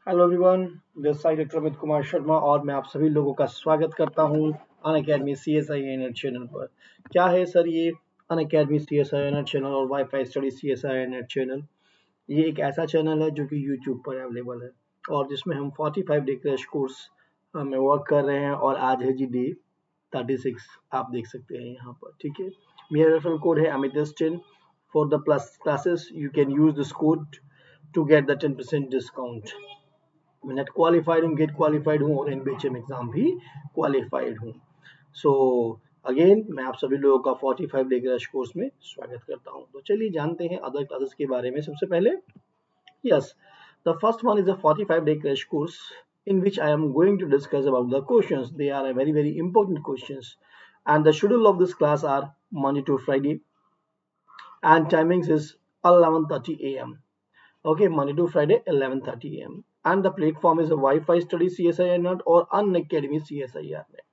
Hello everyone, this side doctor Amit Kumar Sharma और मैं आप सभी लोगों का स्वागत करता हूं Unacademy C S I N channel पर। क्या है सर ये Unacademy C S I N channel और WiFi study C S I N channel? ये एक ऐसा चैनल है जो कि यूट्यूब पर अवेलेबल है और जिसमें हम 45 डे क्रैश कोर्स में वर्क कर रहे हैं और आज है जी डे 36। आप देख सकते हैं यहाँ पर, ठीक है। मेरा रेफरल कोड है अमित10 for the plus classes. You can use this code to get the 10% discount. मैं नेट क्वालिफाइड हूँ, गेट क्वालिफाइड हूँ और एनबीएचएम एग्जाम भी क्वालिफाइड हूँ। सो अगेन मैं आप सभी लोगों का 45 डे क्रैश कोर्स में स्वागत करता हूँ। तो चलिए जानते हैं अदर क्लासेस के बारे में। सबसे पहले, yes, the first one is a 45 day crash course in which I am going to discuss about the questions. They are a very important questions, and the schedule of this class are Monday to Friday, and timings is 11:30 a.m. Okay, Monday to Friday, 11:30 a.m. And the platform is a Wi-Fi study CSIR net और Unacademy CSIR net.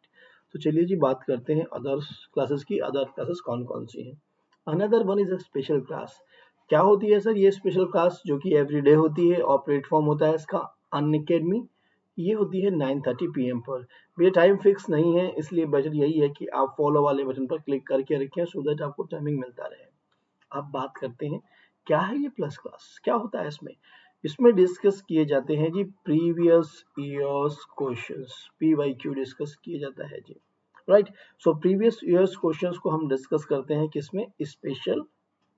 तो चलिए जी बात करते हैं others classes की। Other classes कौन कौन सी हैं? Another one is a special class. क्या होती है सर ये स्पेशल क्लास? जो कि एवरीडे होती है और प्लेटफॉर्म होता है इसका अनअकैडमी। ये होती है 9:30 पीएम पर। ये टाइम फिक्स नहीं है, इसलिए बजट यही है कि आप फॉलो वाले बटन पर क्लिक करके रखें सो दैट आपको टाइमिंग मिलता रहे। अब बात करते हैं क्या है ये प्लस क्लास, क्या होता है इसमें। इसमें डिस्कस किए जाते हैं जी previous years questions, PYQ discuss किया जाता है जी, right. So previous years questions को हम डिस्कस करते हैं किसमें? स्पेशल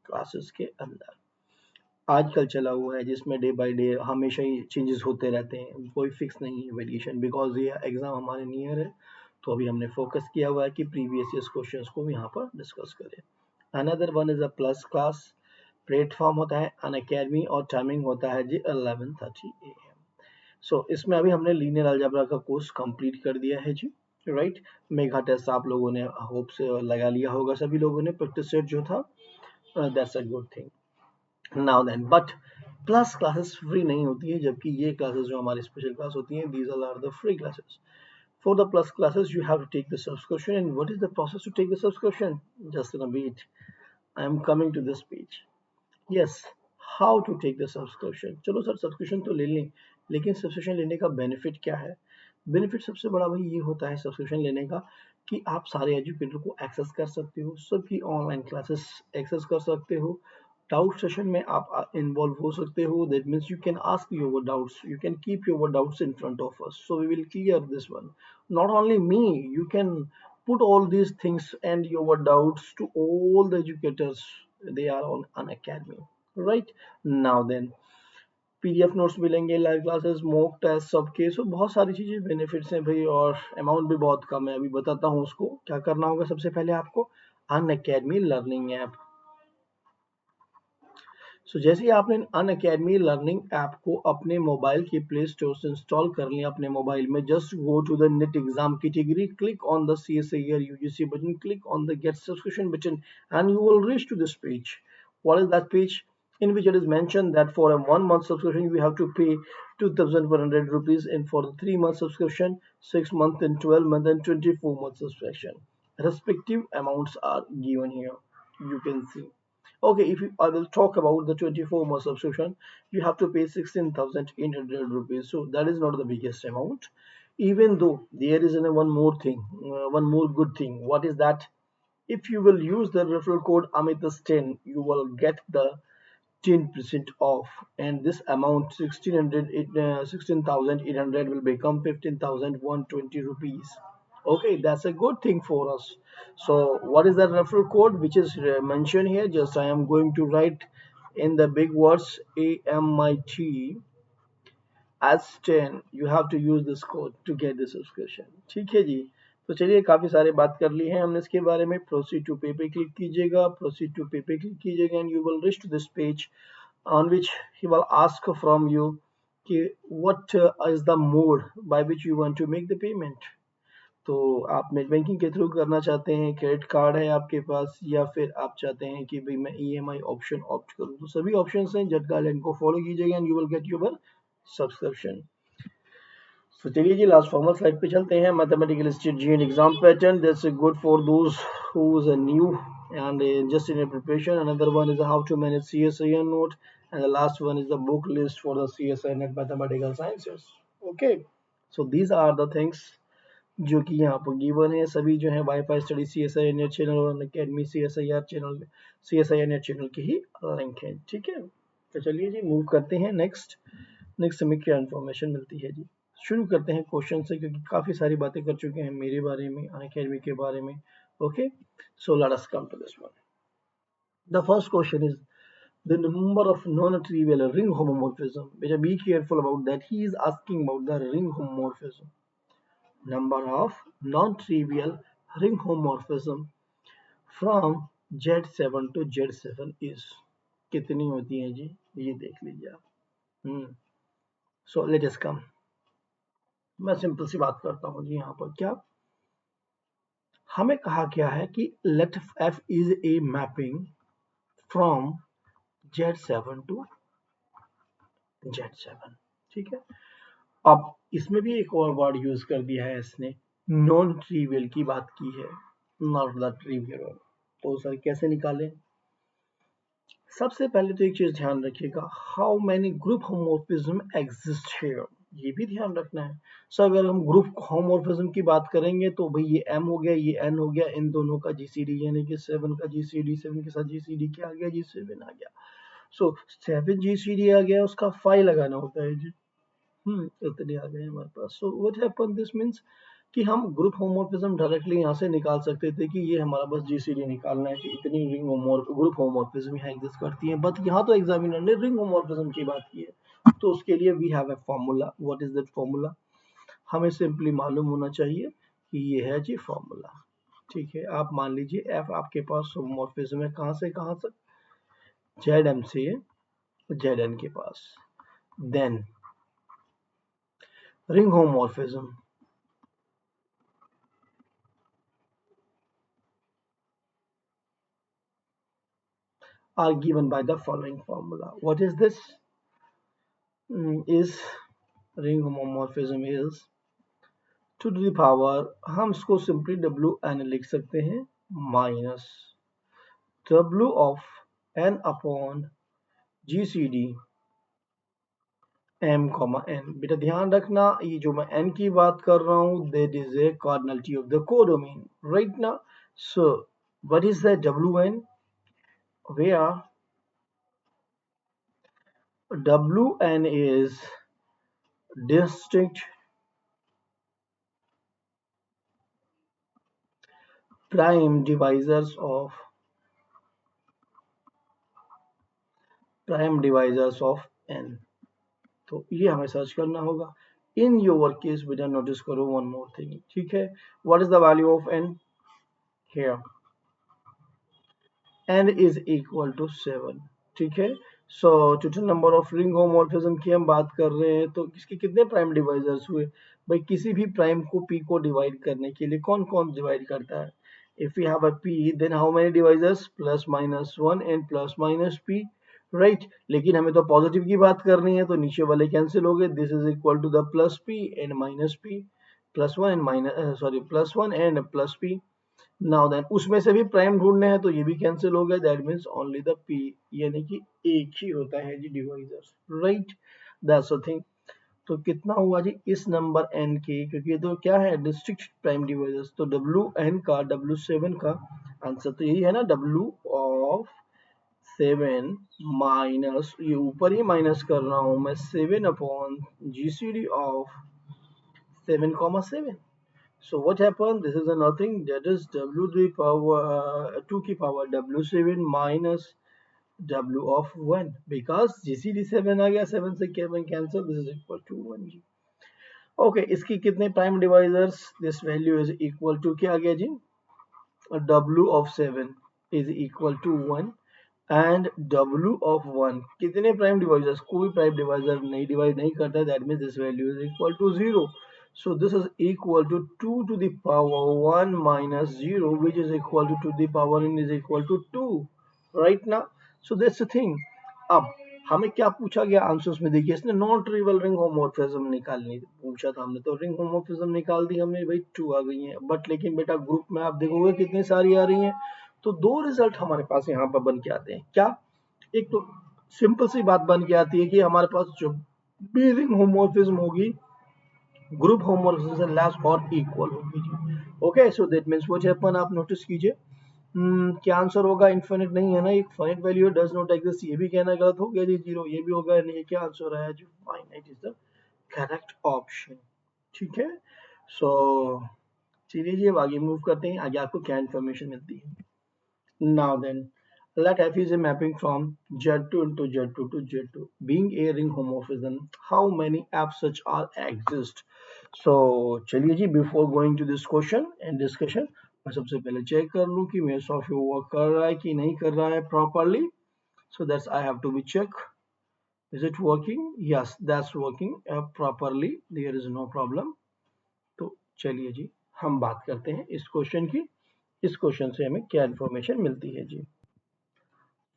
क्लासेस के अंदर। आजकल चला हुआ है जिसमें डे बाय डे हमेशा ही चेंजेस होते रहते हैं, कोई फिक्स नहीं है वेरिएशन, बिकॉज ये एग्जाम हमारे नियर है। तो अभी हमने फोकस किया हुआ है कि प्रीवियस ईयर्स क्वेश्चंस को यहाँ पर डिस्कस करें। Another one is a plus class. Platform होता है अनअकैडमी और टाइमिंग होता है जी 11:30 AM। सो इसमें अभी हमने लीनियर अलजेब्रा का कोर्स कंप्लीट कर दिया है जी, राइट। मेगा टेस्ट आप लोगों ने होप से लगा लिया होगा, सभी लोगों ने प्रैक्टिस सेट जो था। That's a good thing. Now then, but plus classes free नहीं होती है, जबकि ये क्लासेस जो हमारी स्पेशल क्लास होती हैं, these are the free classes. For the plus classes, you have to take the subscription. And what is the process to take the subscription? Just in a bit, I am coming to this page. Yes, how to take the subscription? चलो sir subscription तो ले लें, लेकिन subscription लेने का benefit क्या है? Benefit सबसे बड़ा भाई ये होता है सब्सक्रिप्शन लेने का कि आप सारे एजुकेटर को एक्सेस कर सकते हो, सबकी ऑनलाइन क्लासेस एक्सेस कर सकते हो, डाउट सेशन में आप इन्वॉल्व हो सकते हो। That means you can ask your doubts, you can keep your doubts in front of us, so we will clear this one. Not only me, you can put all these things and your doubts to all the educators. They are on an academy, right? Now then, PDF notes मिलेंगे, live classes, mock test, सबके सो बहुत सारी चीजें benefits हैं भाई, और amount भी बहुत कम है। अभी बताता हूँ उसको क्या करना होगा। सबसे पहले आपको अन अकेडमी लर्निंग ऐप। सो जैसे ही आपने अन अकेडमी लर्निंग ऐप को अपने मोबाइल के प्ले स्टोर से इंस्टॉल कर लिया अपने मोबाइल में, just go to the net exam category, click on the CSIR UGC button, click on the get subscription button, and you will reach to this page. What is that page? In which it is mentioned that for a 1 month subscription you have to pay 2,100 rupees, and for the 3 month subscription 6 month and 12 month and 24 month subscription, respective amounts are given here, you can see. Okay, if I will talk about the 24-month subscription, you have to pay 16,800 rupees. So that is not the biggest amount. Even though there is one more thing, one more good thing. What is that? If you will use the referral code AMITAS10, you will get the 10% off, and this amount 16,800 will become 15,120 rupees. Okay, that's a good thing for us. So what is the referral code which is mentioned here? Just I am going to write in the big words AMIT as 10. You have to use this code to get the subscription. ठीक है जी। तो चलिए काफी सारे बात कर ली है हमने इसके बारे में। प्रोसीड टू पे पे क्लिक कीजिएगा, प्रोसीड टू पे पे क्लिक कीजिएगा, and you will reach to this page on which he will ask from you कि what is the mode by which you want to make the payment. तो आप net banking के through करना चाहते हैं, क्रेडिट कार्ड है आपके पास, या फिर आप चाहते हैं कि भाई मैं EMI ऑप्शन ऑप्ट करूं, तो सभी ऑप्शंस हैं। जट गाइडलाइन को फॉलो कीजिएगा and you will get your subscription. तो चलिए जी लास्ट फॉर्मल स्लाइड पे चलते हैं। Mathematical state GN exam pattern, that's good for those who is a new and just in a preparation. Another one is how to manage CSIR note, and the last one is the book list for the CSI Net Mathematical Sciences. Okay, so these are the things जो कि यहाँ पर given है। सभी जो है WiFi study CSI NET channel और academy CSIR channel CSI NET channel की ही लिंक है। ठीक है, तो चलिए जी मूव करते हैं नेक्स्ट हमें क्या इन्फॉर्मेशन मिलती है जी। शुरू करते हैं क्वेश्चन से, क्योंकि काफी सारी बातें कर चुके हैं मेरे बारे में, अनअकैडमी के बारे में। Okay, so let us come to this one. The first question is the number of non-trivial ring homomorphism. Better be careful about that. He is asking about the ring homomorphism. Number of non-trivial ring homomorphism from Z7 to Z7 is कितनी होती है जी, ये देख लीजिए आप। सो let us कम। मैं simple सी बात करता हूँ जी। यहाँ पर क्या हमें कहा गया है कि let f is a mapping from Z7 to Z7। ठीक है, अब इसमें भी एक और वर्ड यूज कर दिया है इसने, नॉन ट्रिवियल की बात की है, नॉट द ट्रिवियल। तो सर कैसे निकालें? सबसे पहले तो एक चीज ध्यान रखिएगा, how many group homomorphism exist here, ये भी ध्यान रखना है। सो अगर हम ग्रुप होमोमॉर्फिज्म की बात करेंगे तो भाई ये m हो गया, ये n हो गया, इन दोनों का GCD यानी कि 7 का GCD, 7 के साथ GCD क्या आ गया जी, 7 आ गया। सो 7 GCD आ गया, उसका 5 लगाना होता है जी। इतने आ गए हमारे पास। So what happen, this means कि हम ग्रुप होमोमॉर्फिज्म डायरेक्टली यहाँ से निकाल सकते थे कि ये हमारा बस GCD निकालना है कि इतनी रिंग ग्रुप होमोमॉर्फिज्म यहाँ एग्जिस्ट करती है। बट यहाँ तो एग्जामिनर ने रिंग होमोमॉर्फिज्म की बात की है, तो उसके लिए we have a formula. What is that formula? हमें सिंपली मालूम होना चाहिए कि ये है जी फॉर्मूला। ठीक है, आप मान लीजिए एफ आपके पास होमोमॉर्फिज्म है कहाँ से कहाँ तक, ZM से ZN के पास। Then ring homomorphism are given by the following formula. What is this? Is ring homomorphism is to the power, हम इसको सिंपली WN लिख सकते हैं, minus W of N upon GCD M, N। बेटा ध्यान रखना, ये जो मैं N की बात कर रहा हूँ, that is a cardinality of the codomain, right now. So what is the WN? Where WN is distinct prime divisors of n। तो ये हमें सर्च करना होगा। इन योर केस बेटा नोटिस करो वन मोर थिंग। ठीक है, what is the value of n here? n is equal to 7। ठीक है, so total number of ring homomorphism की हम बात कर रहे हैं, तो इसके कितने प्राइम डिवाइजर्स हुए? भाई किसी भी प्राइम को p को डिवाइड करने के लिए कौन कौन डिवाइड करता है? If you have a p then how many divisors? Plus minus 1 and plus minus p, right. लेकिन हमें तो पॉजिटिव की बात करनी है, तो नीचे वाले कैंसिल हो गए। This is equal to the plus p and minus p, plus 1 and minus plus 1 and plus p। Now then उसमें से भी प्राइम ढूंढने हैं, तो ये भी कैंसिल हो गया। That means only the p, यानी कि एक ही होता है जी divisors, right. That's the thing. तो कितना हुआ जी इस नंबर n के, क्योंकि ये तो क्या है डिस्ट्रिक्ट प्राइम डिवाइजर्स, तो WN का W7 का आंसर तो यही है ना, W ऑफ 7 माइनस, ये ऊपर ही माइनस कर रहा हूं मैं, 7 upon GCD of 7,7। So what happened? This is a nothing, that is W to the power 2 की power W7 minus W of 1, because GCD 7 आ गया, 7 से cancel, this is equal to 1 जी। ओके, इसकी कितने prime divisors? This value is equal to क्या आ गया जी, W of 7 is equal to 1 and W of 1 कितने प्राइम डिवाइजर्स? कोई प्राइम डिवाइजर नहीं डिवाइड नहीं करता है, that means this value is equal to 0। So this is equal to 2 to the power 1 minus 0, which is equal to the power n is equal to 2, right now. So that's the thing. अब हमें क्या पूछा गया answers में, देखिए इसने non trivial ring homomorphism निकालनी पूछा था हमने, तो रिंग होमोमॉर्फिज्म निकाल दी हमने भाई, 2 आ गई हैं। बट लेकिन बेटा ग्रुप में आप देखोगे कितनी सारी आ रही हैं, तो दो रिजल्ट हमारे पास यहाँ पर बन के आते हैं। क्या? एक तो सिंपल सी बात बन के आती है कि हमारे पास जो भी रिंग होमोमॉर्फिज्म होगी, ग्रुप होमोमॉर्फिज्म से लेस और इक्वल होगी जी। Okay, so that means what happen, आप नोटिस कीजिए। क्या आंसर होगा? इनफिनिट नहीं है ना, एक finite value does not exist, ये भी कहना गलत हो गया जी, जीरो ये भी होगा नहीं, क्या आंसर आया जी? Finite is the correct option. ठीक है, सो चलिए जी अब आगे मूव करते हैं, आगे आपको क्या इन्फॉर्मेशन मिलती है। Now then, let F is a mapping from Z2 into Z2 to Z2. Being a ring homomorphism, how many F such are exist? So चलिए जी, before going to this question and discussion, मैं सबसे पहले check कर लूँ कि मेरा software work कर रहा है कि नहीं कर रहा है properly. So that's I have to be check. Is it working? Yes, that's working properly. There is no problem. तो चलिए जी, हम बात करते हैं इस क्वेश्चन की। इस क्वेश्चन से हमें क्या इन्फॉर्मेशन मिलती है जी।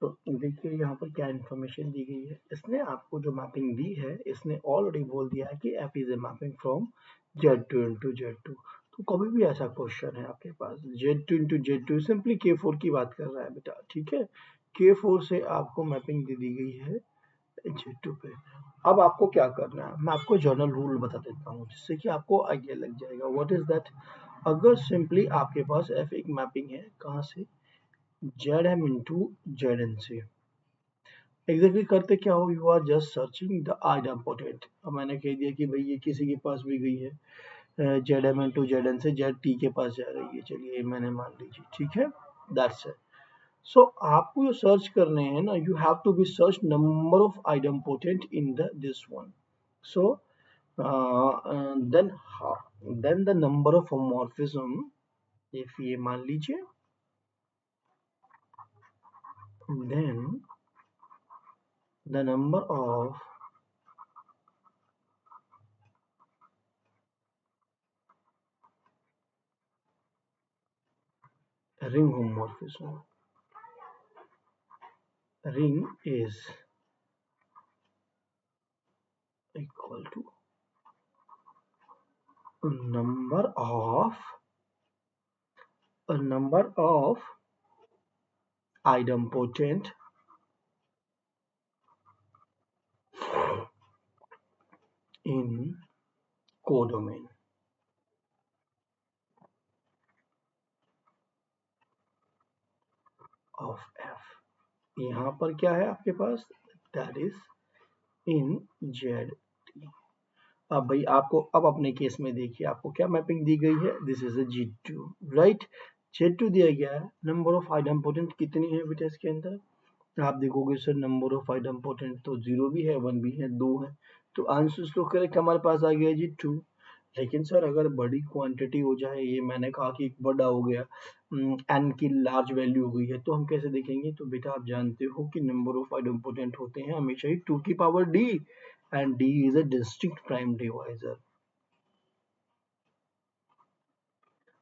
तो देखिए यहाँ पर क्या इन्फॉर्मेशन दी गई है। इसने आपको जो मैपिंग दी है, इसने ऑलरेडी बोल दिया है कि F is a mapping from Z2 into Z2। तो कभी भी ऐसा क्वेश्चन है आपके पास Z2 into Z2, simply K4 की बात कर रहा है बेटा, ठीक है। K4 से आपको मैपिंग दे दी गई है Z2 पे। अब आपको क्या करना है, मैं आपको जनरल रूल बता देता हूँ जिससे कि आपको आइडिया लग जाएगा। What is that? अगर सिंपली आपके पास एफ एक मैपिंग है, कहाँ से? Zm into Zn से। एग्जैक्टली करते क्या हो, you are just searching the idempotent. अब मैंने कह दिया कि भाई ये किसी के पास भी गई है, Z M N to Z N से जेड टी के पास जा रही है, चलिए मैंने मान लीजिए, ठीक है, दैट्स इट। सो आपको जो सर्च करने हैं ना, you have to be search number of idempotent in the this one. So then then the number of homomorphism, if ये मान लीजिए, then the number of ring homomorphism, ring is equal to number of idempotent in codomain of F। यहाँ पर क्या है आपके पास? That is in Z T. अब भाई आपको अब अपने केस में देखिए, आपको क्या मैपिंग दी गई है? This is a G2, right. Z2 दिया गया है, नंबर ऑफ आइडेम्पोटेंट कितनी है बेटा इसके अंदर? आप देखोगे सर नंबर ऑफ आइडेम्पोटेंट तो जीरो भी है, वन भी है, दो है, तो आंसर तो करेक्ट हमारे पास आ गया जी टू। लेकिन सर अगर बड़ी क्वांटिटी हो जाए, ये मैंने कहा कि बड़ा हो गया, एन की लार्ज वैल्यू हो गई है, तो हम कैसे देखेंगे? तो बेटा आप जानते हो कि नंबर ऑफ आइडेम्पोटेंट होते हैं हमेशा ही टू की power D, and D is a distinct prime divisor.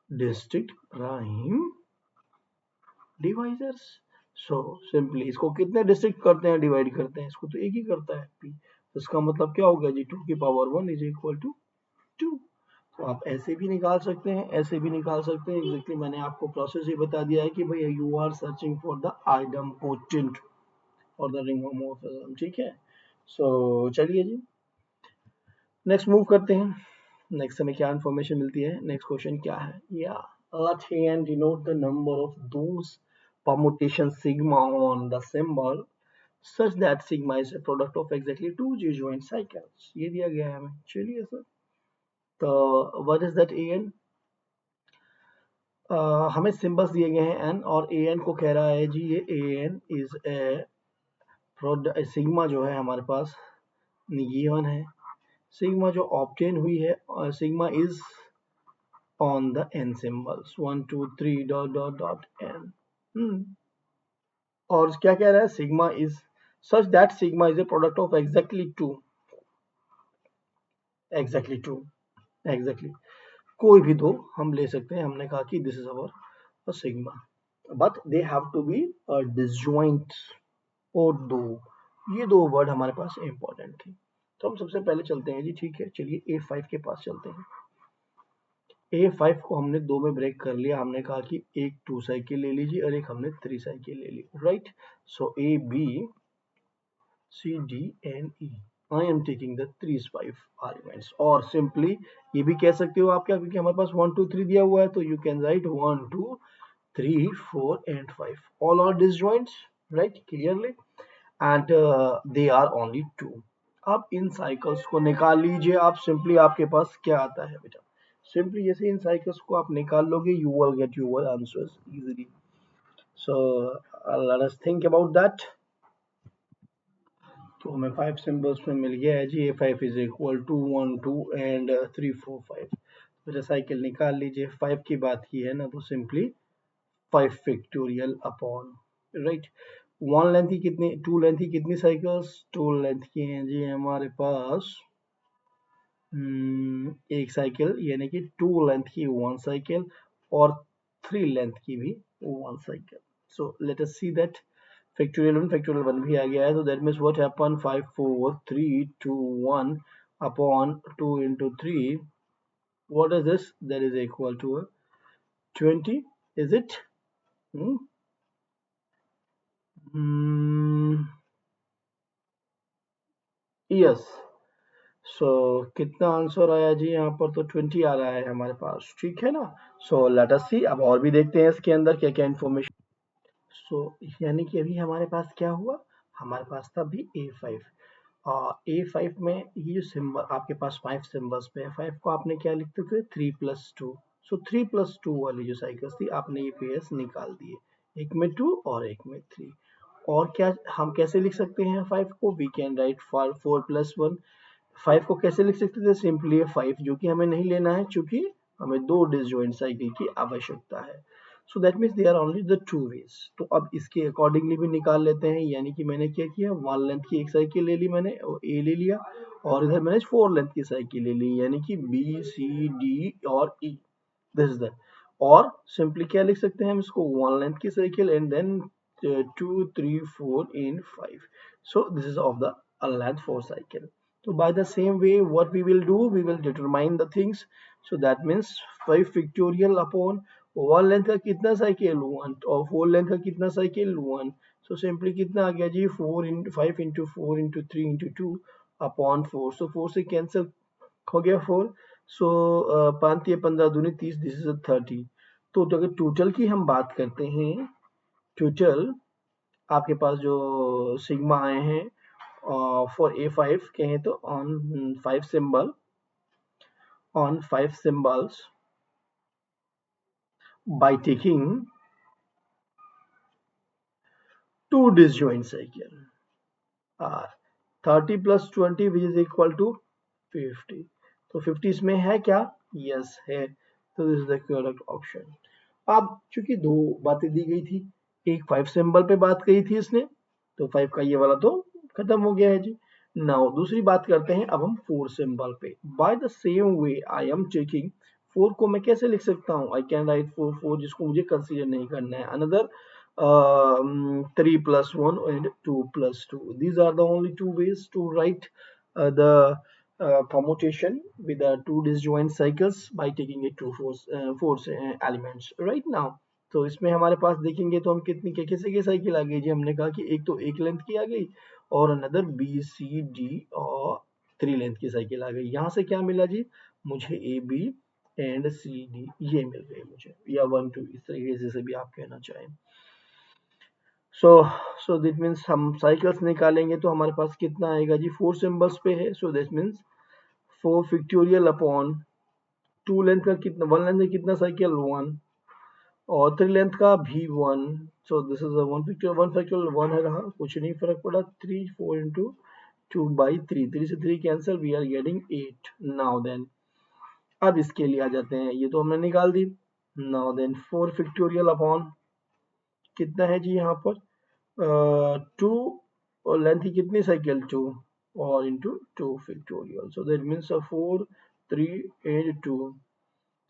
Distinct prime divisors. So simply इसको कितने डिस्ट्रिक्ट करते हैं, डिवाइड करते हैं, इसको तो एक ही करता है पी। तो इसका मतलब क्या हो गया जी? टू की power one is equal to two. तो आप ऐसे भी निकाल सकते हैं, ऐसे भी निकाल सकते हैं। एग्जैक्टली मैंने आपको प्रोसेस ही बता दिया है कि भाई you are searching for the idempotent और द रिंग होमोमॉर्फिज्म, ठीक है। सो चलिए जी नेक्स्ट मूव करते हैं। नेक्स्ट हमें क्या इन्फॉर्मेशन मिलती है, नेक्स्ट क्वेश्चन क्या है? या let and denote the number of those permutation sigma on the symbol such that sigma is a product of exactly two J-joint cycles। ये दिया गया है हमें, चलिए सर। तो what is that an? हमें सिंबल्स दिए गए हैं n, और an को कह रहा है जी ये an is a product, sigma जो है हमारे पास गिवन है, सिग्मा जो ऑब्टेन हुई है, sigma is on the n symbols 1 2 3 dot dot dot n। और क्या कह रहा है? Sigma is such that sigma is a product of exactly two, exactly two, exactly कोई भी दो हम ले सकते हैं। हमने कहा कि this is our sigma, but they have to be disjoint, और दो, ये दो वर्ड हमारे पास इंपॉर्टेंट थे। तो हम सबसे पहले चलते हैं जी, ठीक है, चलिए A5 के पास चलते हैं। A5 को हमने दो में ब्रेक कर लिया, हमने कहा कि एक 2 साइकिल ले लीजिए और एक हमने 3 साइकिल ले ली, right. So A B C, D and E. I am taking the 3 elements. और सिंपली ये भी कह सकते हो आप क्या, क्योंकि हमारे पास 1 2 3 दिया हुआ है, तो you can write 1 2 3 4 and 5. All are disjoints, right? Clearly, and they are only 2. अब इन साइकिल्स को निकाल लीजिए आप। सिंपली आपके पास क्या आता है बेटा, सिंपली जैसे इन साइकिल्स को आप निकाल लोगे, you will get your answers easily. So let us think about that. तो हमें 5 सिंबल्स में मिल गया है जी, A5 is equal to 1 2 and 3 4 5। मेरा साइकिल निकाल लीजिए। 5 की बात की है ना, तो simply 5 factorial upon, right. One length की कितनी, टू लेंथ की कितनी साइकिल्स, टू लेंथ की हैं जी हमारे पास एक साइकिल, यानी कि टू लेंथ की वन साइकिल, और थ्री लेंथ की भी one cycle. So let us see that factorial 1 भी आ गया है, तो that means what happen, 5 4 3 2 1 upon 2 into 3, what is this, that is equal to 20, is it? Yes. सो कितना आंसर आया जी यहाँ पर, तो 20 आ रहा है हमारे पास, ठीक है ना। सो लेट अस सी, अब और भी देखते हैं इसके अंदर क्या क्या इन्फॉर्मेशन। सो यानी कि अभी हमारे पास क्या हुआ, हमारे पास था अभी A5। A5 में ये जो सिंबल आपके पास 5 सिंबल्स पे है, 5 को आपने क्या लिखते थे, 3+2। सो 3+2 वाली जो साइकिल्स थी आपने ये पेयर्स निकाल दिए, एक में 2 और एक में 3। और क्या हम कैसे लिख सकते हैं 5 को, वी कैन राइट 4+1। 5 को कैसे लिख सकते थे, सिंपली 5, जो कि हमें नहीं लेना है क्योंकि हमें दो डिसजॉइंट साइकिल की आवश्यकता है। So that means they are only the two ways. तो अब इसके अकॉर्डिंगली भी निकाल लेते हैं, यानी कि मैंने क्या किया, वन लेंथ की एक साइकिल ले ली मैंने, ए ले लिया, और इधर मैंने 4 लेंथ की साइकिल ले ली, यानी कि बी सी डी और ई, दिस इज द। और सिंपली क्या लिख सकते हैं हम इसको, वन लेंथ की cycle and then 2 3 4 and 5। so this is of the length 4 cycle. So by the same way what we will do, we will determine the things. So that means 5 factorial upon one length का कितना cycle, one, और four length का कितना cycle, one. So simply कितना आ गया जी, 4 into 5 into 4 into 3 into 2 upon 4। सो 4 से कैंसिल हो गया 4। सो 5 या 15 दूनी 30, दिस इज 30। तो अगर टोटल की हम बात करते हैं, टोटल आपके पास जो सिग्मा आए हैं फॉर A5 कहें तो on 5 symbol, on 5 symbols by taking two disjoint cycle are 30 plus 20 which is equal to 50। तो 50 इसमें है क्या, यस है, तो this is the correct option. अब चूंकि दो बातें दी गई थी, एक 5 सिंबल पे बात कही थी इसने, तो 5 का ये वाला तो खत्म हो गया है जी। नाउ दूसरी बात करते हैं अब हम 4 सिंबल पे। By the same way I am taking 4 को मैं कैसे लिख सकता हूँ, आई कैन राइट 4 4 जिसको मुझे कंसीडर नहीं करना है, another 3+1 and 2+2, these are the only two ways to write the permutation with the two disjoint cycles by taking it to four elements right now। तो इसमें हमारे पास देखेंगे तो हम कितनी कैसे की साइकिल आ गई जी, हमने कहा कि एक तो एक लेंथ की आ गई और अनदर बी सी डी और 3 लेंथ की साइकिल आ गई। यहाँ से क्या मिला जी, मुझे A B and C D ये मिल गई मुझे, या 1 2 इस तरीके से भी आप कहना चाहें। सो दिट मीन्स हम साइकिल्स निकालेंगे तो हमारे पास कितना आएगा जी, 4 सिंबल्स पे है, so this means 4 factorial upon 2 length का कितना, 1 लेंथ का कितना साइकिल, 1, और 3 लेंथ का भी 1। सो दिस इज 1 फैक्टोरियल 1 है रहा, कुछ नहीं फर्क पड़ा, 3 4 into 2 by 3, 3 से 3 cancel, we are getting 8। Now then अब इसके लिए आ जाते हैं, ये तो हमने निकाल दी। नाउ देन 4 फैक्टोरियल अपॉन कितना है जी यहाँ पर, 2, और लेंथ की कितनी साइकिल, 2, और into 2 factorial, so that means a 4 3 and 2।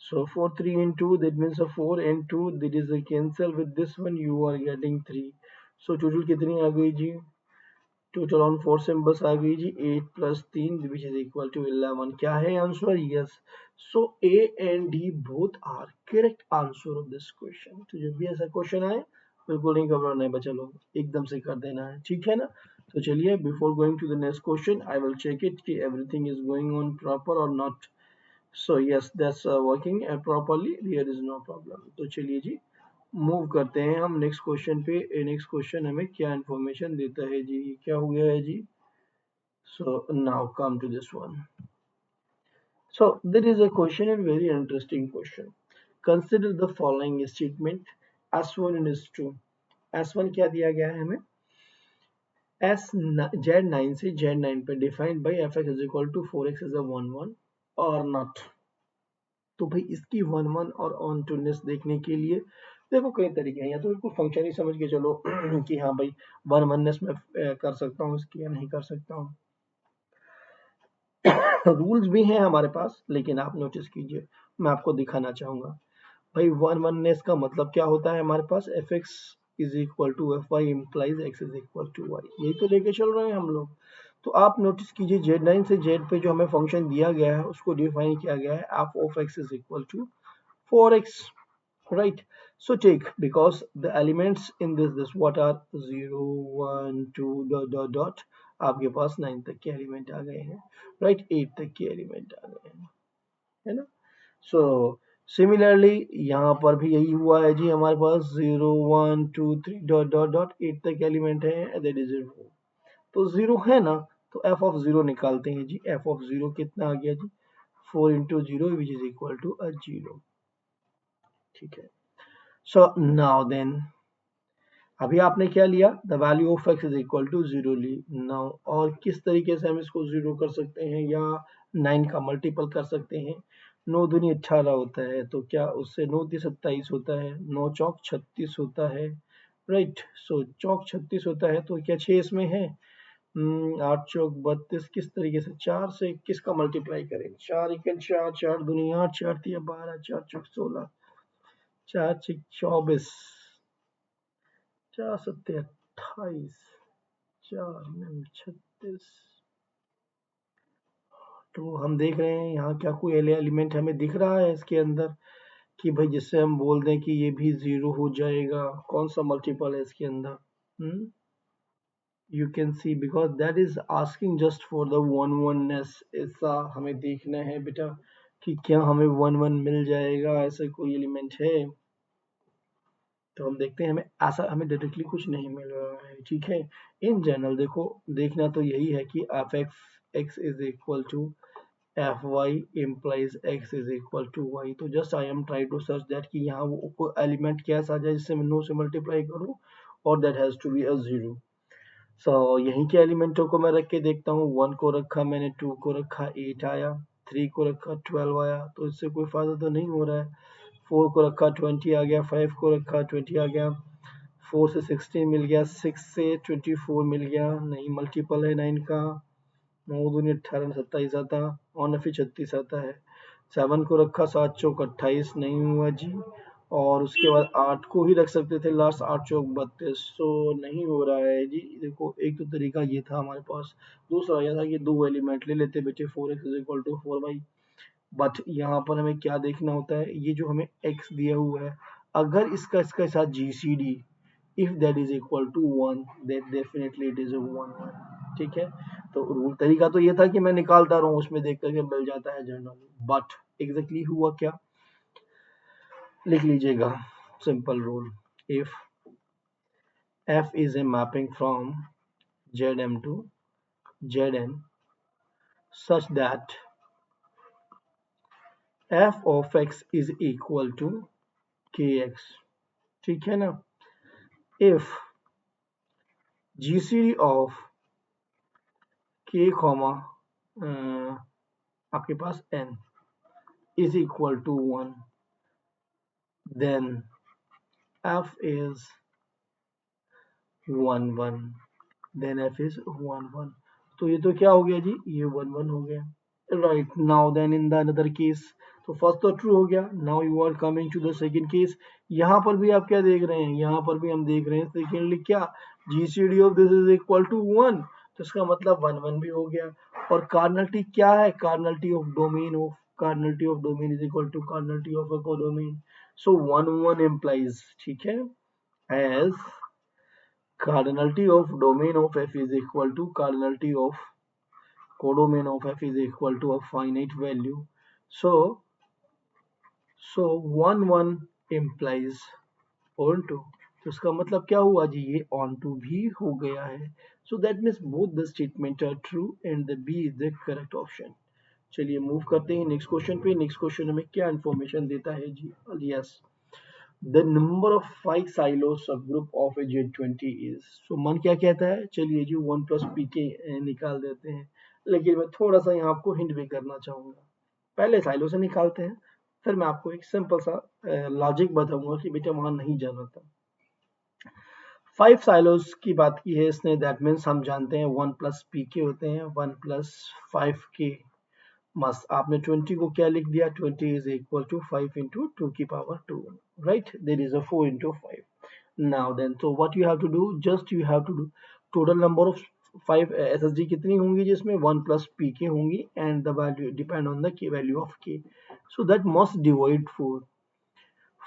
So 4 3 and 2, that means a 4 and 2, that is a cancel with this one, you are getting 3। So total कितनी आ गई जी, टोटल ऑन 4 सिंबल्स आ गई जी 8 plus 3 which is equal to 11। क्या है answer, yes. So A and D both are correct answer of this question. तो जब भी ऐसा question आए बिल्कुल नहीं घबराना है बच्चा लोग, एकदम से कर देना है, ठीक है ना। तो चलिए, before going to the next question I will check it कि everything is going on proper और not. So yes, that's working properly, there is no problem. तो चलिए जी, मूव करते हैं हम नेक्स्ट क्वेश्चन पे. नेक्स्ट क्वेश्चन हमें क्या इंफॉर्मेशन देता है जी, क्या हो गया है जी. So now come to this one. So there is a question, a very interesting question. Consider the following statement. S1 is true. S1 क्या दिया गया है हमें? S Z9 से Z9 पे defined by fx is equal to 4x is a 1 1 or not. तो भाई इसकी 1 1 और ऑन टूनेस देखने के लिए देखो कई तरीके हैं. या तो बिल्कुल फंक्शन ही समझ के चलो कि हाँ भाई 1 1नेस में कर सकता हूँ इसकी या नहीं कर सकता हूँ. रूल्स भी हैं हमारे पास, लेकिन आप नोटिस कीजिए, मैं आपको दिखाना चाहूंगा. भाई 1 1नेस का मतलब क्या होता है हमारे पास? F X is equal to F Y implies X is equal to Y. यही तो लेके चल रहे हैं हम लोग. तो आप नोटिस कीजिए, Z9 से Z पे जो हमें फंक्शन दिया गया है उसको डिफाइन किया गया है f of x is equal to 4x, right? So take, because the elements in this what are 0 1 2 dot dot dot. आपके पास 9 तक के एलिमेंट आ गए हैं, राइट? 8 तक के एलिमेंट आ गए हैं, है ना? सो सिमिलरली यहाँ पर भी यही हुआ है जी. हमारे पास 0 1 2 3 डॉट डॉट डॉट 8 तक एलिमेंट है, दैट इज 0. तो 0 है ना, तो f ऑफ 0 निकालते हैं जी. f ऑफ 0 कितना आ गया जी? 4 into 0 which is equal to 0. ठीक है. सो नाउ देन, अभी आपने क्या लिया? The value of x is equal to 0 ली. नाउ और किस तरीके से हम इसको 0 कर सकते हैं या 9 का मल्टीपल कर सकते हैं? 9 दूनी 18 होता है, तो क्या उससे 9 × 27 होता है, 9 चौक 36 होता है, राइट? सो चौक 36 होता है, तो क्या 6 इसमें है? 8 चौक 32. किस तरीके से? 4 से किसका मल्टीप्लाई करें? 4 इक्वल 4, 4 दूनी 8, 4 तिया 12, 4 चौक 16, 4 6 24, 4 7 28, 4 9 36. तो हम देख रहे हैं यहाँ क्या कोई एलिमेंट हमें दिख रहा है इसके अंदर कि भाई जिससे हम बोल दें कि ये भी 0 हो जाएगा? कौन सा मल्टीपल है इसके अंदर? You can see, because that is asking just for the 1 1नेस. ऐसा हमें देखना है बेटा कि क्या हमें 1 1 मिल जाएगा, ऐसा कोई एलिमेंट है? तो हम देखते हैं, हमें ऐसा हमें डायरेक्टली कुछ नहीं मिल रहा है, ठीक है? इन जनरल देखो, देखना तो यही है कि F X is equal to F Y implies X is equal to Y. तो just I am try to search that कि यहाँ वो कोई एलिमेंट कैसा आ जाए जिससे मैं नो से मल्टीप्लाई करूँ, और that has to be a 0. So यहीं के एलिमेंटों को मैं रख के देखता हूँ. 1 को रखा मैंने, 2 को रखा 8 आया, 3 को रखा 12 आया, तो इससे कोई फायदा तो नहीं हो रहा है. 4 को रखा 20 आ गया, 5 को रखा 20 आ गया, 4 से 16 मिल गया, 6 से 24 मिल गया, नहीं मल्टीपल है 9 का. 9 दूनी 18 27 आता, और फिर 36 आता है. 7 को रखा 7 चौक 28, नहीं हुआ जी. और उसके बाद 8 को ही रख सकते थे लास्ट, 8 चौक 32. तो नहीं हो रहा है जी. देखो, एक तो तरीका ये था हमारे पास. दूसरा यह था कि दो एलिमेंट ले लेते बेटे, 4x is equal to 4y. But यहाँ पर हमें क्या देखना होता है? ये जो हमें x दिया हुआ है, अगर इसका इसके साथ GCD, if that is equal to 1, then definitely it is a 1 1. ठीक है? तो रूल तरीका तो ये था कि मैं निकालता रहूं, उसमें देख करके मिल जाता है जनरली. बट एग्जैक्टली हुआ क्या? लिख लीजिएगा, simple rule. If f is a mapping from Zm to Zn such that f of x is equal to kx, ठीक है ना? if GCD of k comma आपके पास n is equal to 1, then f is 1 1, then f is 1 1. तो ये तो क्या हो गया जी? ये 1 1 हो गया. Right now then in the another case, तो फर्स्ट तो ट्रू हो गया. Now you are coming to the second case. यहाँ पर भी आप क्या देख रहे हैं? यहाँ पर भी हम देख रहे हैं सेकेंडली क्या? GCD of this is equal to 1, तो इसका मतलब 1 1 भी हो गया. और कार्नलटी क्या है? Cardinality of domain of, cardinality of domain is equal to cardinality of a codomain. So 1 1 implies, ठीक है, as cardinality of domain of f is equal to cardinality of codomain of f is equal to a finite value. So 1 implies on to, तो इसका मतलब क्या हुआ जी, ये on to भी हो गया है. So that means both the statement are true and the B is the correct option. चलिए मूव करते हैं नेक्स्ट क्वेश्चन पे. नेक्स्ट क्वेश्चन हमें क्या इंफॉर्मेशन देता है जी. Yes, the number of 5 Sylow subgroup of a Z20 is. So मन क्या कहता है, चलिए जी 1 प्लस पी के निकाल देते हैं. लेकिन मैं थोड़ा सा यहाँ आपको हिंट भी करना चाहूंगा. पहले साइलो से निकालते हैं, फिर मैं आपको एक सिंपल सा लॉजिक बताऊंगा कि बेटा वहां नहीं जाना था. 5 साइलोस की बात की है इसने, दैट मीन्स हम जानते हैं 1 प्लस पी के होते हैं 1 प्लस 5 के. मस्त, आपने 20 को क्या लिख दिया, 20 is equal to 5 into 2 की power 2, right? There is a 4 into 5. Now then, so what you have to do, just you have to do total number of 5 SSG कितनी होंगी, जिसमें 1 plus pk होंगी and the value depend on the k value of k. So that must divide 4.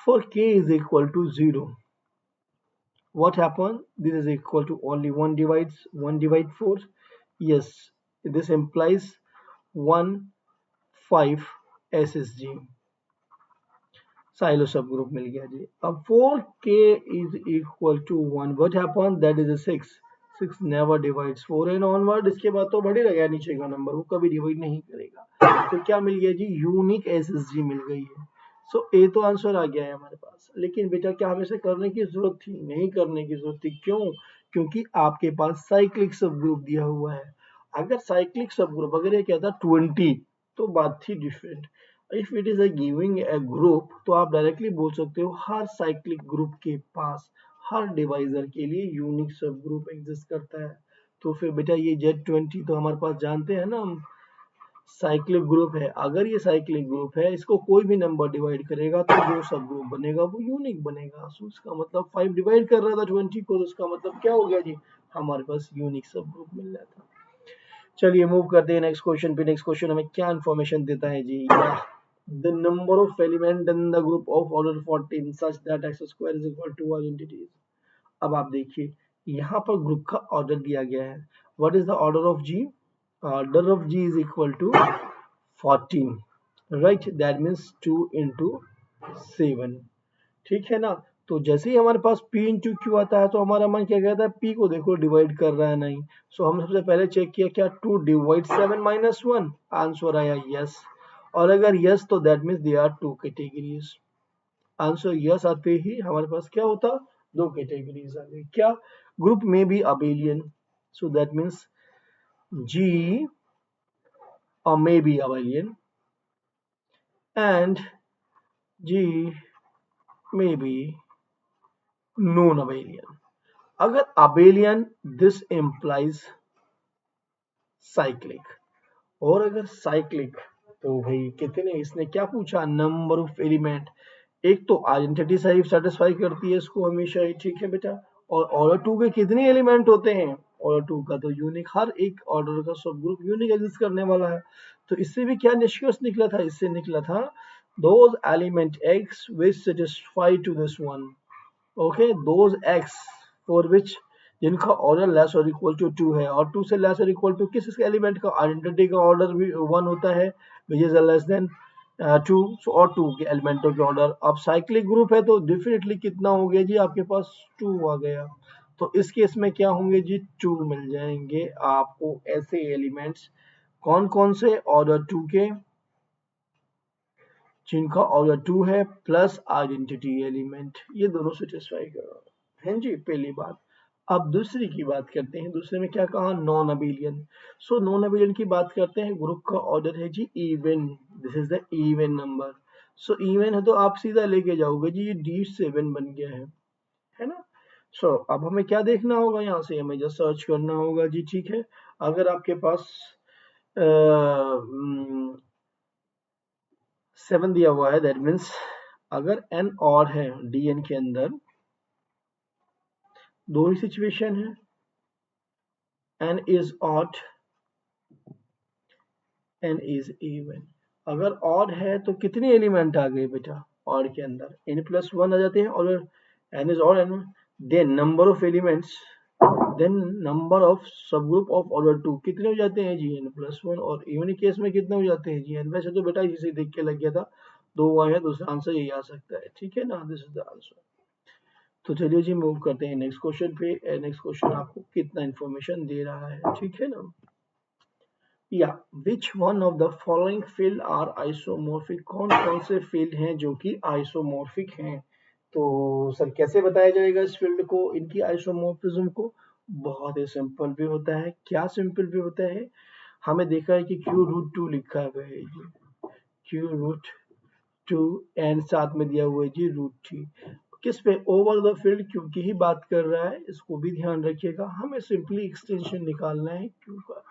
For k is equal to 0. What happened? This is equal to only 1 divide 4. Yes, this implies 1 5 SSG silo सब group मिल गया जी. अब 4k is equal to 1. What happened? That is a 6. 6 never divides 4 and onward. इसके बाद तो बढ़ेगा गया नीचे का नंबर, वो कभी डिवाइड नहीं करेगा. तो क्या मिल गया जी, यूनिक एसएसजी मिल गई है. सो ए तो आंसर आ गया है हमारे पास. लेकिन बेटा क्या हमें से करने की जरूरत थी? नहीं करने की जरूरत थी. क्यों? क्योंकि आपके पास साइक्लिक सब ग्रुप दिया हुआ है. अगर साइक्लिक सब ग्रुप अगर ये कहता 20 तो बात थी different. If it is a giving a group तो आप डायरेक्टली बोल सकते हो हर साइक्लिक ग्रुप के पास हर डिवाइजर के लिए यूनिक सब ग्रुप एग्जिस्ट करता है. तो फिर बेटा ये Z20 तो हमारे पास जानते हैं ना हम, साइक्लिक ग्रुप है. अगर ये साइक्लिक ग्रुप है, इसको कोई भी नंबर डिवाइड करेगा तो जो सब ग्रुप बनेगा वो यूनिक बनेगा. सो इसका मतलब 5 डिवाइड कर रहा था 20 को, तो इसका मतलब क्या हो गया जी, हमारे पास यूनिक सब ग्रुप मिल रहा था. चलिए मूव करते हैं नेक्स्ट क्वेश्चन पे. नेक्स्ट क्वेश्चन हमें क्या इंफॉर्मेशन देता है जी. The number of element in the group of order 14 such that x square is equal to identities. अब आप देखिए यहाँ पर ग्रुप का ऑर्डर दिया गया है. What is the order of G? Order of G is equal to 14, right? That means 2 into 7. ठीक है ना. तो जैसे ही हमारे पास P इंटू क्यू आता है तो हमारा मन क्या कहता है, P को देखो डिवाइड कर रहा है नहीं. सो हम सबसे पहले चेक किया क्या 2 डिवाइड 7 माइनस 1. आंसर आया यस. और अगर यस तो that means they are 2 categories. Answer yes आते ही हमारे पास क्या होता, 2 कैटेगरीज आ गई. क्या? ग्रुप में भी abelian. So that means G may be abelian and G may be non abelian. अगर abelian this implies cyclic, और अगर cyclic तो भाई कितने, इसने क्या पूछा, नंबर ऑफ एलिमेंट. एक तो आइडेंटिटी सेटिस्फाई करती है इसको हमेशा ही, ठीक है बेटा. और ऑर्डर 2 के कितने एलिमेंट होते हैं, ऑर्डर 2 का तो यूनिक, हर एक ऑर्डर का सब ग्रुप यूनिक एग्जिस्ट करने वाला है. तो इससे भी क्या निष्कर्ष निकला था, इससे निकला था those element x which satisfy to this one. Okay, those x for which जिनका ऑर्डर लेस और इक्वल टू 2 है, और 2 से लेस और इक्वल टू किस एलिमेंट का, आइडेंटिटी का ऑर्डर भी 1 होता है विच इज लेस देन 2. और 2 के एलिमेंटों के ऑर्डर. अब साइक्लिक ग्रुप है तो डेफिनेटली कितना हो गया जी आपके पास, 2 आ गया. तो इस केस में क्या होंगे जी, 2 मिल जाएंगे आपको ऐसे एलिमेंट्स. कौन कौन से, ऑर्डर 2 के जिनका ऑर्डर 2 है प्लस आइडेंटिटी एलिमेंट, ये दोनों सेटिस्फाई कर रहा है जी, पहली बात. अब दूसरी की बात करते हैं. दूसरे में क्या कहा, non abelian. So non abelian की बात करते हैं. ग्रुप का ऑर्डर है जी even. This is the even number. So even है तो आप सीधा लेके जाओगे जी, ये D7 बन गया है ना. सो अब हमें क्या देखना होगा, यहाँ से हमें जस्ट सर्च करना होगा जी, ठीक है. अगर आपके पास 7 दिया हुआ है, दैट मीन्स अगर n और है Dn के अंदर, दो ही सिचुएशन है, n is odd, n is even. अगर ऑड है तो कितने एलिमेंट आ गए बेटा, ऑड के अंदर n+1 आ जाते हैं. और n is odd, n then number of elements then number of subgroup of order 2 कितने हो जाते हैं जी n+1 और इवन केस में कितने हो जाते हैं जी n। वैसे तो बेटा इसे देख के लग गया था 2 हुआ है, दूसरा आंसर यही आ सकता है, ठीक है ना, दिस इज द आंसर। तो चलिए जी मूव करते हैं नेक्स्ट क्वेश्चन पे। नेक्स्ट क्वेश्चन आपको कितना इंफॉर्मेशन दे रहा है, ठीक है ना। या which one of the following field are isomorphic, कौन कौन से फील्ड हैं जो कि आइसोमॉर्फिक हैं। तो सर कैसे बताया जाएगा इस फील्ड को, इनकी आइसोमॉर्फिज्म को। बहुत ही सिंपल भी होता है। क्या सिंपल भी होता है, हमें देखा है कि Q√2 लिखा हुआ है ये Q√2 एंड साथ में दिया हुआ है जी √3। किस पे, ओवर द फील्ड क्यू की ही बात कर रहा है, इसको भी ध्यान रखिएगा। हमें सिंपली एक्सटेंशन निकालना है क्यू का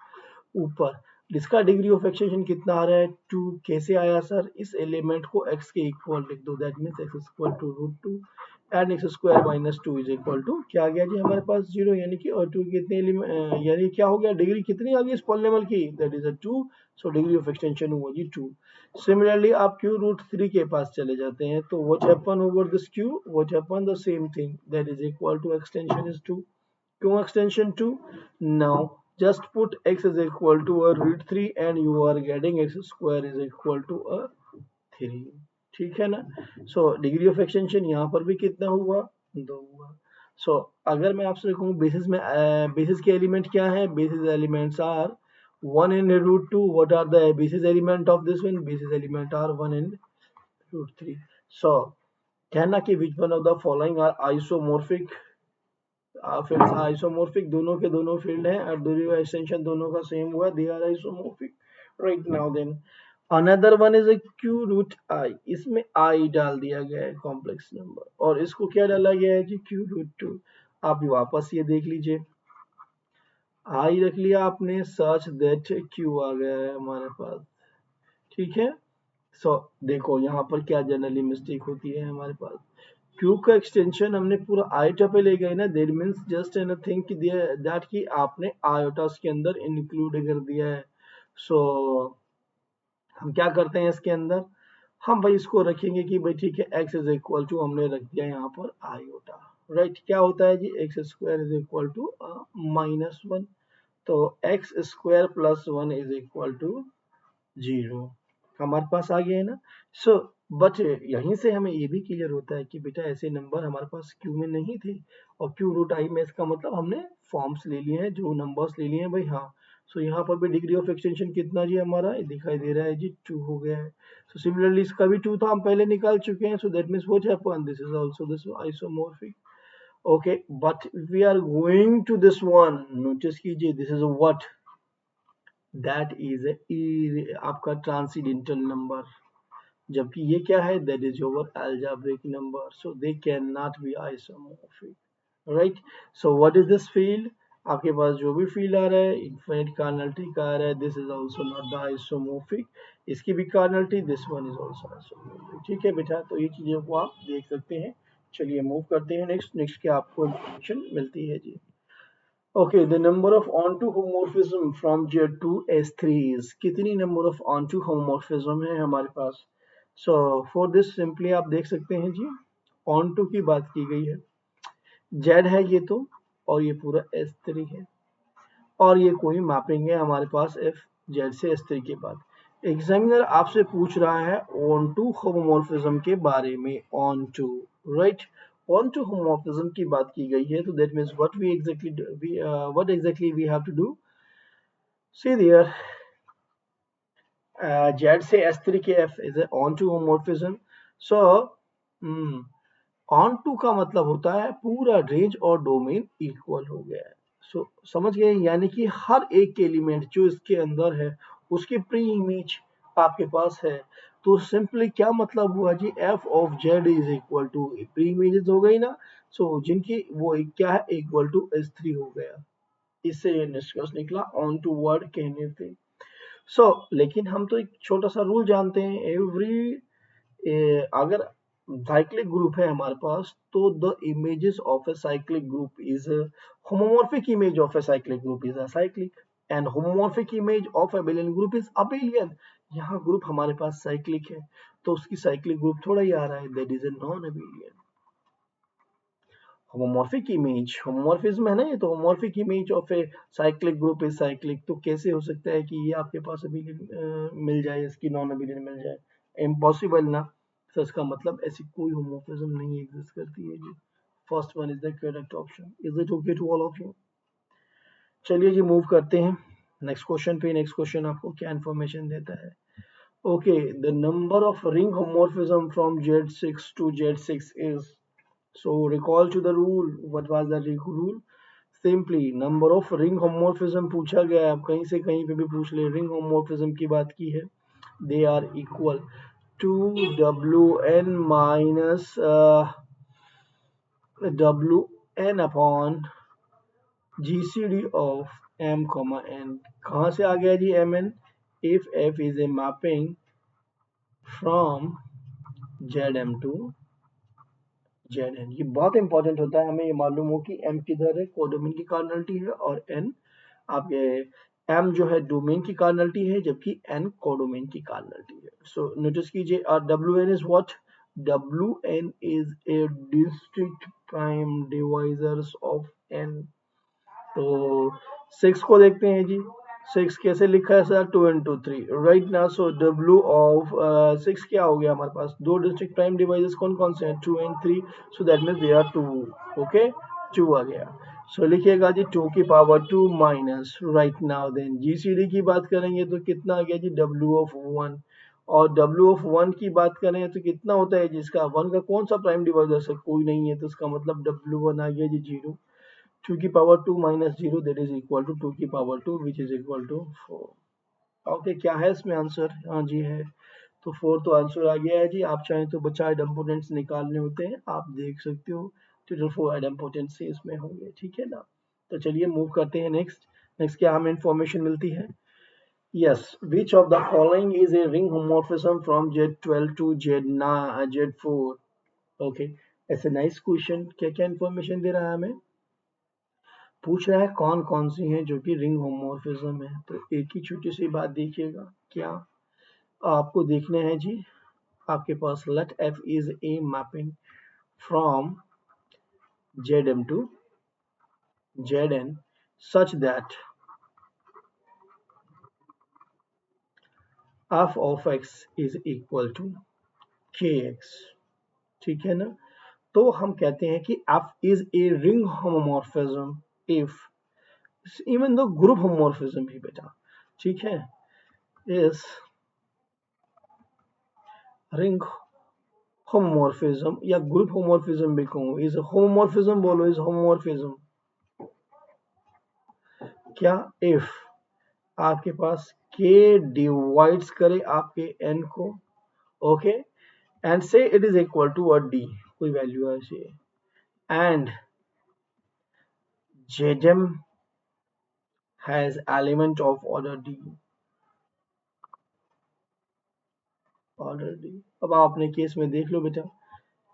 ऊपर। इसका डिग्री ऑफ एक्सटेंशन कितना आ रहा है 2। कैसे आया सर, इस एलिमेंट को x के इक्वल लिख दो, that means x equal to √2 and x square minus 2 is equal to क्या आ गया जी हमारे पास 0, यानी कि और 2 कितने यानी क्या हो गया, डिग्री कितनी आ गई इस पॉलिनॉमियल की, that is 2। So degree of extension हुआ जी 2। सिमिलरली आप Q√3 के पास चले जाते हैं, तो what happen over this Q, what happen the same thing, that is equal to extension is 2। क्यों extension 2, now just put x is equal to a √3 and you are getting x square is equal to a 3, ठीक है ना। So degree of extension यहाँ पर भी कितना हुआ, 2 हुआ। सो अगर मैं आपसे कहूँ बेसिस में, बेसिस के एलिमेंट क्या है, basis elements are 1 and √2, what are the basis element of this one, basis element are 1 and √3। so कहना कि which one of the following are isomorphic, fields isomorphic, दोनों के दोनों फील्ड हैं और दूरी एक्सटेंशन दोनों का सेम हुआ, they are isomorphic. Right now then another one is a Q√i, इसमें i डाल दिया गया है कॉम्प्लेक्स नंबर, और इसको क्या डाला गया है जी Q√2। आप वापस ये देख लीजिए, i रख लिया आपने, सच दैट q आ गया है हमारे पास, ठीक है। सो देखो यहाँ पर क्या जनरली मिस्टेक होती है हमारे पास, Q का एक्सटेंशन हमने पूरा आयोटा पे ले गए ना, that means just an thing कि दैट कि आपने आयोटास के अंदर इंक्लूड कर दिया है। सो हम क्या करते हैं इसके अंदर, हम भाई इसको रखेंगे कि भाई ठीक है x इज इक्वल टू, हमने रख दिया यहाँ पर आयोटा। राइट, क्या होता है जी x square is equal to -1, तो x square plus 1 is equal to 0 हमारे पास आ गया है ना। सो बट यहीं से हमें ये भी क्लियर होता है कि बेटा ऐसे नंबर हमारे पास क्यू में नहीं थे, और Q√i में इसका मतलब हमने फॉर्म्स ले लिए हैं, जो नंबर्स ले लिए हैं भाई। हाँ, सो यहाँ पर भी डिग्री ऑफ एक्सटेंशन कितना जी हमारा दिखाई दे रहा है जी 2 हो गया है। सो सिमिलरली इसका भी 2 था, हम पहले निकाल चुके हैं। So that means what happen, this is also this isomorphic. Okay, but we are going to this one, notice कीजिए this is what, that is आपका ट्रांसीडेंटल नंबर, जबकि ये क्या है, that is your algebraic number, so they cannot be isomorphic, right। so what is this field, आपके पास जो भी field आ रहा है इन्फिनिट कार्नलिटी का आ रहा है, this is also not the isomorphic, इसकी भी cardinality, this one is also isomorphic, ठीक है बेटा। तो ये चीजों को आप देख सकते हैं। चलिए मूव करते हैं नेक्स्ट क्या आपको इंफॉर्मेशन मिलती है जी। Okay, the number of onto homomorphism from Z to S3 is, कितनी number of onto homomorphism है हमारे पास। So for this simply आप देख सकते हैं जी, onto की बात की गई है, Z है ये तो, और ये पूरा S3 है, और ये कोई मैपिंग है हमारे पास F Z से S3 के बाद। एग्जामिनर आपसे पूछ रहा है onto homomorphism के बारे में, onto, right। onto homomorphism की बात की गई है, तो that means what exactly we have to do, see there, Z से S3 के F is a onto homomorphism। so onto का मतलब होता है पूरा रेंज और डोमेन इक्वल हो गया है। समझ गए, यानी कि हर एक एलिमेंट जो इसके अंदर है उसकी प्री इमेज आपके पास है। तो सिंपली क्या मतलब हुआ जी, F of Z is equal to, preimages हो गई ना, जिनकी वो क्या है, इक्वल टू S3 हो गया। इससे ये निष्कर्ष निकला ऑन टू वर्ड कहने से। लेकिन हम तो एक छोटा सा रूल जानते हैं, अगर साइक्लिक ग्रुप है हमारे पास, तो the images of a cyclic group is homomorphic image of a cyclic group is acyclic, and homomorphic image of abelian group is abelian. यहाँ ग्रुप हमारे पास साइक्लिक है, तो उसकी साइक्लिक ग्रुप थोड़ा ही आ रहा है, that is a non abelian. Homomorphic image, homomorphism है ना ये, तो homomorphic image of a cyclic group is cyclic, तो कैसे हो सकता है कि ये आपके पास अभी मिल जाए, इसकी नॉन अबिलियन मिल जाए, इम्पॉसिबल ना। तो इसका मतलब ऐसी कोई होमोमॉर्फिज्म नहीं एग्जिस्ट करती है जी। First one is the correct option. Is it okay to all of you? चलिए जी मूव करते हैं नेक्स्ट क्वेश्चन पे। नेक्स्ट क्वेश्चन आपको क्या इन्फॉर्मेशन देता है? Okay, the number of ring homomorphism from Z6 to Z6 is, so recall to the rule. What was the rule? Simply number of ring homomorphism पूछा गया है, आप कहीं से कहीं पे भी पूछ ले, ring homomorphism की बात की है। They are equal to Wn minus Wn upon GCD of m, n। कहाँ से आ गया जी mn? If f is a mapping from Zm to Zn, ये बहुत इंपॉर्टेंट होता है, हमें ये मालूम हो कि m किधर है, कोडोमेन की कार्डिनलिटी है, और n आपके m जो है डोमेन की कार्डिनलिटी है, जबकि n कोडोमेन की कार्डिनलिटी है। सो नोटिस कीजिए, Wn is what? Wn is a district prime divisors of n। तो 6 को देखते हैं जी, 6 कैसे लिखा है सर? 2 into 3 राइट ना। सो W ऑफ 6 क्या हो गया हमारे पास? दो डिस्ट्रिक्ट प्राइम डिवाइसेस कौन कौन से हैं? 2 and 3। So that means they are 2। Okay, 2 आ गया। सो लिखिएगा जी 2 की power 2 minus, right now then GCD की बात करेंगे तो कितना आ गया जी? W of 1। और W ऑफ 1 की बात करें तो कितना होता है जिसका 1 का कौन सा प्राइम डिवाइजर है? कोई नहीं है, तो इसका मतलब W1 आ गया जी 0। 2 की power 2 minus 0 that is equal to 2 की power 2 which is equal to 4। Okay, क्या है इसमें आंसर? हाँ जी है। तो 4 तो आंसर आ गया है जी। आप चाहें तो बच्चा आइडम्पोटेंट्स निकालने होते हैं, आप देख सकते हो, टोटल 4 आइडम्पोटेंट्स से इसमें होंगे, ठीक है ना। तो चलिए मूव करते हैं नेक्स्ट। नेक्स्ट क्या हमें इंफॉर्मेशन मिलती है? Yes, which of the following is a ring homomorphism from Z12 to Z4? Okay, ऐसे नाइस क्वेश्चन। क्या क्या इंफॉर्मेशन दे रहा है हमें? पूछ रहा है कौन कौन सी हैं जो कि रिंग होमोमॉर्फिज्म है। तो एक ही छोटी सी बात देखिएगा, क्या आपको देखना है जी, आपके पास let f is a mapping from Zm to Zn such that f of x is equal to kx, ठीक है ना। तो हम कहते हैं कि f is a ring homomorphism if, even though group homomorphism भी बेटा, ठीक है, is ring होमोमॉर्फिज्म या ग्रुप होमोमॉर्फिज्म भी कहूँ, इज होमोमॉर्फिज्म बोलो, इज होमोमॉर्फिज्म। क्या? इफ आपके पास k डिवाइड्स करे आपके n को, ओके, एंड से it is equal to a d, कोई वैल्यू है ऐसी, and Zm has element of order d, order d। अब आप अपने केस में देख लो बेटा,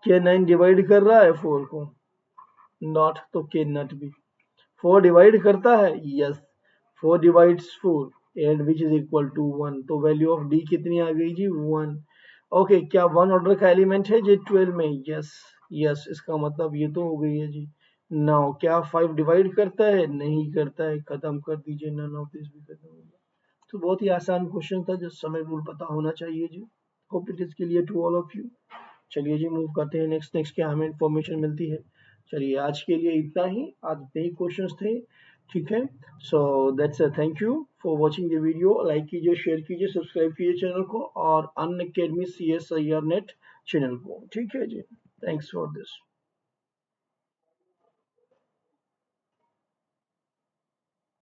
k9 डिवाइड कर रहा है 4 को, नॉट, तो k नॉट भी 4 डिवाइड करता है, yes, 4 divides 4 and which is equal to 1, तो वैल्यू ऑफ डी कितनी आ गई जी? 1। ओके, क्या 1 ऑर्डर का एलिमेंट है Z12 में? यस, यस, इसका मतलब ये तो हो गई है जी। नाउ क्या 5 डिवाइड करता है? नहीं करता है, खत्म कर दीजिए, नन ऑफ दिस भी खत्म हो गया। तो बहुत ही आसान क्वेश्चन था, जो समय रूल पता होना चाहिए जी। Hope it is clear to all of you. चलिए जी मूव करते हैं नेक्स्ट। नेक्स्ट क्या हमें इंफॉर्मेशन मिलती है? चलिए आज के लिए इतना ही, आज इतने ही क्वेश्चंस थे, ठीक है। So that's thank you for watching the video. Like कीजिए, शेयर कीजिए, सब्सक्राइब कीजिए चैनल को और अन अकेडमी CSIR नेट चैनल को, ठीक है जी। Thanks for this.